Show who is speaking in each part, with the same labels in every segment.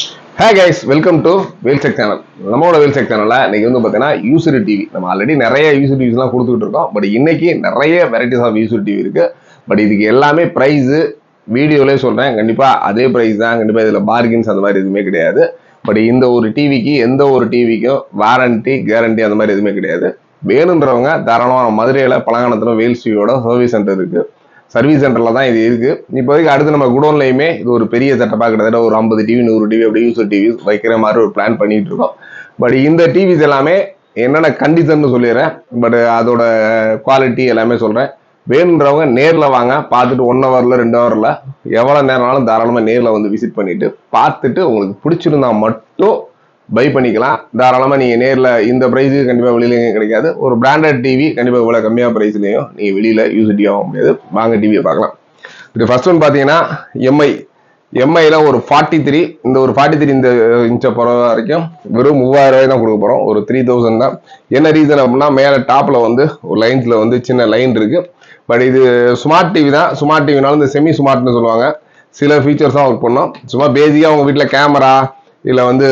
Speaker 1: Hey guys, welcome to Wheelcheck channel. நம்மளோட Wheelcheck channelல இன்னைக்கு வந்து பார்த்தீங்கன்னா யூசரி டிவி. நம்ம ஆல்ரெடி நிறைய யூசரி டிவிஸ்லாம் கொடுத்துட்டு இருக்கோம். பட் இன்னைக்கு நிறைய வெரைட்டிஸ் ஆஃப் யூசரி டிவி இருக்கு. பட் இதுக்கு எல்லாமே பிரைஸ் வீடியோலேயே சொல்றேன். கண்டிப்பா அதே பிரைஸ் தான். கண்டிப்பா இதுல பார்கின்ஸ் அந்த மாதிரி எதுவுமே கிடையாது. பட் இந்த ஒரு டிவிக்கு எந்த ஒரு டிவிக்கும் வாரண்டி கேரண்டி அந்த மாதிரி எதுவுமே கிடையாது. வேணுன்றவங்க தாராளமாக மதுரையில் பழங்கானத்துல வேல்ஸ் டிவியோட சர்வீஸ் சென்டர் இருக்கு. சர்வீஸ் சென்டர்ல தான் இது இருக்கு. இப்போதைக்கு அடுத்து நம்ம குடோன்லையுமே இது ஒரு பெரிய செட்டப்பாக கிட்டத்தட்ட ஒரு 50 டிவி 100 டிவி அப்படி யூசர் டிவி வைக்கிற மாதிரி ஒரு பிளான் பண்ணிட்டு இருக்கோம். பட் இந்த டிவிஸ் எல்லாமே என்னென்ன கண்டிஷன் சொல்லிடுறேன். பட் அதோட குவாலிட்டி எல்லாமே சொல்றேன். வேணுன்றவங்க நேரில் வாங்க, பார்த்துட்டு 1 ஹவர்ல 2 ஹவர்ல எவ்வளோ நேரம்னாலும் தாராளமாக நேரில் வந்து விசிட் பண்ணிட்டு பார்த்துட்டு உங்களுக்கு பிடிச்சிருந்தா மட்டும் பை பண்ணிக்கலாம். தாராளமாக நீங்கள் நேரில் இந்த ப்ரைஸுக்கு கண்டிப்பாக வெளியிலையும் கிடைக்காது. ஒரு பிராண்டட் டிவி கண்டிப்பாக இவ்வளோ கம்மியாக ப்ரைஸ்லையும் நீங்கள் வெளியில் யூஸ் ஆக முடியாது. வாங்க டிவியை பார்க்கலாம். இது ஃபர்ஸ்ட் ஒன் பார்த்தீங்கன்னா எம்ஐயில் ஒரு 43. இந்த ஒரு 43 இந்த இன்ச்சை போகிற வரைக்கும் வெறும் 3000 ரூபாய் தான் கொடுக்க போகிறோம். ஒரு 3000 தான். என்ன ரீசன் அப்படின்னா மேலே டாப்பில் வந்து ஒரு லைன்ஸில் வந்து சின்ன லைன் இருக்குது. பட் இது ஸ்மார்ட் டிவி தான். ஸ்மார்ட் டிவினாலும் இந்த செமி ஸ்மார்ட்னு சொல்லுவாங்க. சில ஃபீச்சர்ஸ் தான் ஒர்க் பண்ணோம். சும்மா பேசிக்காக உங்கள் வீட்டில் கேமரா இல்லை வந்து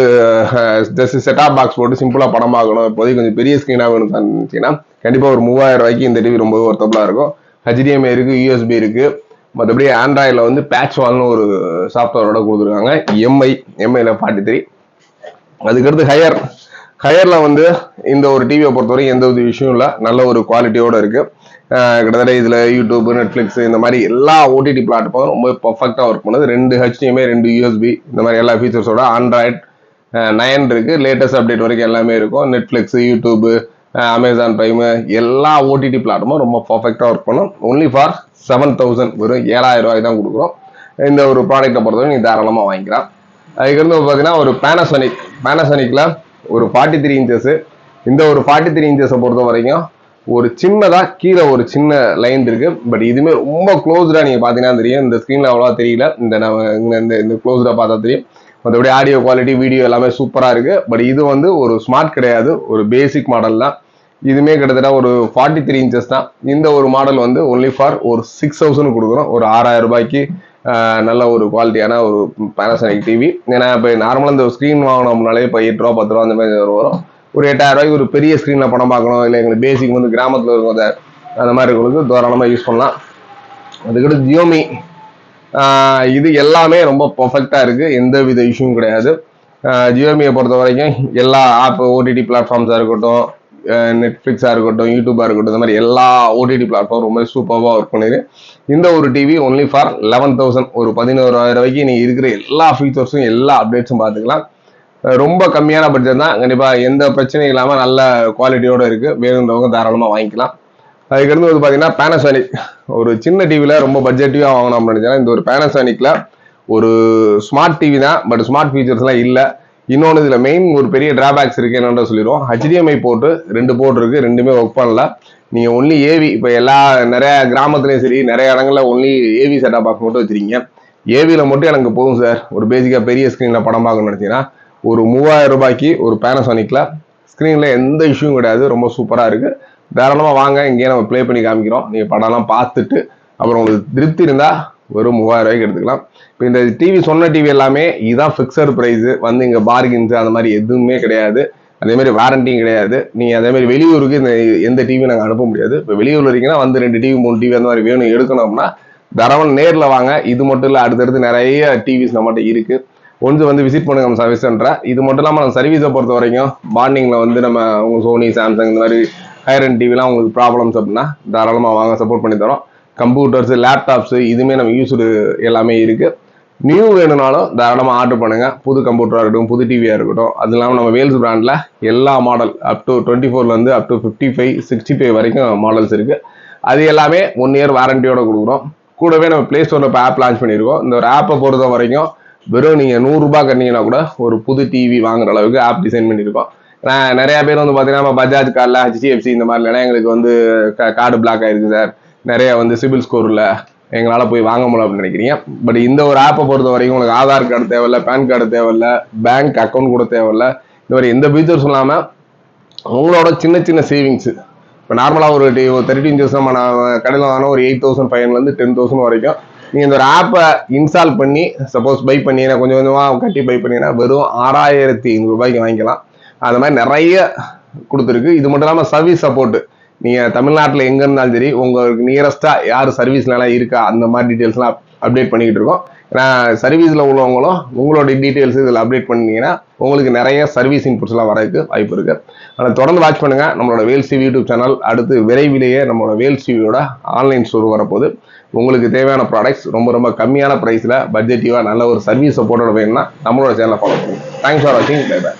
Speaker 1: ஜஸ்ட் செட்டாப் பாக்ஸ் போட்டு சிம்பிளாக படம் பார்க்கணும், இப்போதைக்கு கொஞ்சம் பெரிய ஸ்க்ரீனாக வேணும் இருந்துச்சுன்னா கண்டிப்பாக ஒரு 3000 ரூபாய்க்கு இந்த டிவி ரொம்ப ஒர்த்தபுளாக இருக்கும். HDMI இருக்குது, USB இருக்குது. மற்றபடி ஆண்ட்ராய்டில் வந்து பேட்ச் வால்னு ஒரு சாஃப்ட்வேரோட கொடுத்துருக்காங்க. எம்ஐயில் 43. அதுக்கடுத்து ஹையரில் வந்து இந்த ஒரு டிவியை பொறுத்தவரைக்கும் எந்த ஒரு விஷயம் இல்லை, நல்ல ஒரு குவாலிட்டியோடு இருக்குது. கிட்டத்தட்ட இதில் யூடியூப், நெட்ஃப்ளிக்ஸ் இந்த மாதிரி எல்லா OTT பிளாட்ஃபார்மும் ரொம்ப பர்ஃபெக்டாக ஒர்க் பண்ணுது. 2 HDMI 2 USB இந்த மாதிரி எல்லா ஃபீச்சர்ஸோட ஆண்ட்ராய்ட் 9 இருக்குது. லேட்டஸ்ட் அப்டேட் வரைக்கும் எல்லாமே இருக்கும். நெட்ஃப்ளிக்ஸ், யூடியூப், அமேசான் பிரைம் எல்லா OTT பிளாட்ஃபார்மும் ரொம்ப பர்ஃபெக்டாக ஒர்க் பண்ணும். ஒன்லி ஃபார் 7000, வெறும் 7000 ரூபாய் தான் கொடுக்குறோம். இந்த ஒரு ப்ராடக்ட்டை பொறுத்தவரை நீங்கள் தாராளமாக வாங்கிக்கலாம். அதுக்கடுத்து பார்த்தீங்கன்னா ஒரு பேனாசோனிக்கில் ஒரு 43 இன்ச்சஸ். இந்த ஒரு 43 இன்ச்சஸை பொறுத்த வரைக்கும் ஒரு சின்னதாக கீழே ஒரு சின்ன லைன் இருக்கு. பட் இதுவுமே ரொம்ப க்ளோஸ்டாக நீங்கள் பார்த்தீங்கன்னா தெரியும். இந்த ஸ்க்ரீனில் அவ்வளோவா தெரியல, இந்த க்ளோஸ்டாக பார்த்தா தெரியும். மற்றபடி ஆடியோ குவாலிட்டி, வீடியோ எல்லாமே சூப்பராக இருக்குது. பட் இது வந்து ஒரு ஸ்மார்ட் கிடையாது, ஒரு பேசிக் மாடல் தான். இதுவுமே கிட்டத்தட்ட ஒரு 43 இன்ச்சஸ் தான். இந்த ஒரு மாடல் வந்து ஒன்லி ஃபார் ஒரு 6000 கொடுக்குறோம். ஒரு 6000 ரூபாய்க்கு நல்ல ஒரு குவாலிட்டியான ஒரு பேனாசோனிக் டிவி. ஏன்னா இப்போ நார்மலாக இந்த ஸ்க்ரீன் வாங்கினோம்னாலே இப்போ 8 ரூபா 10 ரூபா அந்த மாதிரி வரும். ஒரு 8000 ரூபாய்க்கு ஒரு பெரிய ஸ்க்ரீனில் படம் பார்க்கணும், இல்லை எங்களுக்கு பேசிக் வந்து கிராமத்தில் இருக்கும் அந்த மாதிரி இருக்கிறது தாராளமாக யூஸ் பண்ணலாம். அதுக்கடுத்து ஜியோமி, இது எல்லாமே ரொம்ப பர்ஃபெக்டாக இருக்குது, எந்த வித இஷ்யூவும் கிடையாது. ஜியோமியை பொறுத்த வரைக்கும் எல்லா ஆப் OTT பிளாட்ஃபார்ம்ஸாக இருக்கட்டும், நெட்ஃப்ளிக்ஸாக இருக்கட்டும், யூடியூபாக இருக்கட்டும், இந்த மாதிரி எல்லா OTT பிளாட்ஃபார்ம் ரொம்ப சூப்பராக ஒர்க் பண்ணிடு. இந்த ஒரு டிவி ஒன்லி ஃபார் 11,000, ஒரு 11,000 ரூபாய்க்கு நீங்கள் இருக்கிற எல்லா ஃபீச்சர்ஸும் எல்லா அப்டேட்ஸும் பார்த்துக்கலாம். ரொம்ப கம்மியான பட்ஜெட் தான். கண்டிப்பாக எந்த பிரச்சனையும் இல்லாமல் நல்ல குவாலிட்டியோடு இருக்குது. வேணுன்றவங்க தாராளமாக வாங்கிக்கலாம். அதுக்கடுத்து வந்து பார்த்தீங்கன்னா பேனாசோனிக், ஒரு சின்ன டிவியில் ரொம்ப பட்ஜெட்டிவாக வாங்கணும் அப்படின்னு நினச்சா இந்த ஒரு பேனாசோனிக்கில் ஒரு ஸ்மார்ட் டிவி தான். பட் ஸ்மார்ட் ஃபீச்சர்ஸ்லாம் இல்லை. இன்னொன்று இதில் மெயின் ஒரு பெரிய டிராபேக்ஸ் இருக்குது, என்னென்ற சொல்லிடுவோம். HDMI போர்ட்டு 2 போர்ட் இருக்குது, ரெண்டுமே ஒர்க் பண்ணல. நீங்கள் ஒன்லி AV, இப்போ நிறைய கிராமத்துலேயும் சரி நிறைய இடங்கள்ல ஒன்லி AV செட்டப் பாக்ஸ் மட்டும் வச்சுருக்கீங்க. AVயில் மட்டும் எனக்கு போகும் சார், ஒரு பேசிக்காக பெரிய ஸ்க்ரீனில் படம் பார்க்கணும்னு நினச்சிங்கன்னா ஒரு 3000 ரூபாய்க்கு ஒரு பேனாசோனிக்கில் ஸ்க்ரீனில் எந்த இஷ்யூவும் கிடையாது, ரொம்ப சூப்பராக இருக்குது. தாராளமாக வாங்க, இங்கேயே நம்ம ப்ளே பண்ணி காமிக்கிறோம். நீங்கள் படம்லாம் பார்த்துட்டு அப்புறம் உங்களுக்கு திருப்தி இருந்தால் வெறும் 3000 ரூபாய்க்கு எடுத்துக்கலாம். இப்போ இந்த டிவி சொன்ன டிவி எல்லாமே இதுதான் ஃபிக்ஸட் ப்ரைஸு. வந்து இங்கே பார்கின்ஸு அந்த மாதிரி எதுவுமே கிடையாது. அதேமாதிரி வாரண்டியும் கிடையாது. நீங்கள் அதேமாதிரி வெளியூருக்கு இந்த எந்த டிவி நாங்கள் அனுப்ப முடியாது. இப்போ வெளியூரில் இருக்கீங்கன்னா வந்து 2 டிவி 3 டிவி அந்த மாதிரி வேணும் எடுக்கணும்னா தாராளமாக நேரில் வாங்க. இது மட்டும் இல்லை, அடுத்தடுத்து நிறைய டிவிஸ் நம்மகிட்ட இருக்குது. கொஞ்சம் வந்து விசிட் பண்ணுங்க நம்ம சர்வீஸ் சென்டரை. இது மட்டும் இல்லாமல் நம்ம சர்வீஸை பொறுத்த வரைக்கும் மார்னிங்கில் வந்து நம்ம உங்கள் சோனி, சாம்சங் இந்த மாதிரி ஹையர் அண்ட் டிவிலாம் உங்களுக்கு ப்ராப்ளம்ஸ் அப்படின்னா தாராளமாக வாங்க, சப்போர்ட் பண்ணி தரோம். கம்ப்யூட்டர்ஸு, லேப்டாப்ஸு இதுவுமே நம்ம யூஸ்டு எல்லாமே இருக்குது. நியூ வேணும்னாலும் தாராளமாக ஆர்டர் பண்ணுங்கள். புது கம்ப்யூட்டராக இருக்கட்டும், புது டிவியாக இருக்கட்டும். அது இல்லாமல் நம்ம வேல்ஸ் பிராண்டில் எல்லா model up to 24 up to 55, 65 வரைக்கும் மாடல்ஸ் இருக்குது. அது எல்லாமே 1 இயர் வாரண்டியோட கொடுக்குறோம். கூடவே நம்ம ப்ளே ஸ்டோரில் இப்போ ஆப் லான்ச் பண்ணியிருக்கோம். இந்த ஒரு ஆப்பை பொறுத்த வரைக்கும் வெறும் நீங்கள் 100 ரூபாய் கட்டினீங்கன்னா கூட ஒரு புது டிவி வாங்குற அளவுக்கு ஆப் டிசைன் பண்ணியிருக்கோம். நிறைய பேர் வந்து பார்த்தீங்கன்னா நம்ம பஜாஜ் கார்டில் HDFC இந்த மாதிரிலாம் எங்களுக்கு வந்து கார்டு பிளாக் ஆயிருக்கு சார், நிறைய வந்து சிபில் ஸ்கோர் இல்லை, எங்களால் போய் வாங்க முடியல அப்படின்னு நினைக்கிறீங்க. பட் இந்த ஒரு ஆப்பை பொறுத்த வரைக்கும் உங்களுக்கு ஆதார் கார்டு தேவையில்லை, பேன் கார்டு தேவையில்லை, பேங்க் அக்கௌண்ட் கூட தேவையில்லை. இந்த மாதிரி எந்த ஃபீச்சர்ஸ் இல்லாமல் உங்களோட சின்ன சின்ன சேவிங்ஸு, இப்போ நார்மலாக ஒரு 30 இன்ச்சஸ் நம்ம கடையில் வாங்கினா ஒரு 8,500 10,000 வரைக்கும் நீங்கள் இந்த ஒரு ஆப்பை இன்ஸ்டால் பண்ணி சப்போஸ் பை பண்ணீங்கன்னா கொஞ்சம் கொஞ்சமாக கட்டி பை பண்ணீங்கன்னா வெறும் 6500 ரூபாய்க்கு வாங்கிக்கலாம். அது மாதிரி நிறைய கொடுத்துருக்கு. இது மட்டும் இல்லாமல் சர்வீஸ் சப்போர்ட், நீங்கள் தமிழ்நாட்டில் எங்கே இருந்தாலும் சரி உங்களுக்கு நியரஸ்ட்டாக யார் சர்வீஸ்லாம் இருக்கா அந்த மாதிரி டீட்டெயில்ஸ்லாம் அப்டேட் பண்ணிக்கிட்டு இருக்கோம். ஏன்னா சர்வீஸில் உள்ளவங்களும் உங்களோட டீட்டெயில்ஸ் இதில் அப்டேட் பண்ணீங்கன்னா உங்களுக்கு நிறைய சர்வீஸ் இன்புட்ஸ்லாம் வரதுக்கு வாய்ப்பு இருக்குது. ஆனால் தொடர்ந்து வாட்ச் பண்ணுங்கள் நம்மளோட வேல்ஸ் டிவி யூடியூப் சேனல். அடுத்து விரைவிலேயே நம்மளோட வேல்ஸ் டிவியோட ஆன்லைன் ஸ்டோர் வரப்போகுது. உங்களுக்கு தேவையான ப்ராடக்ட்ஸ் ரொம்ப ரொம்ப கம்மியான ப்ரைஸில் பட்ஜெட்டிவாக நல்ல ஒரு சர்வீஸ் சப்போர்ட்டோட வேணும்னா நம்மளோட சேனலை ஃபாலோ பண்ணுங்கள். தேங்க்ஸ் ஃபார் வாட்சிங். Bye by.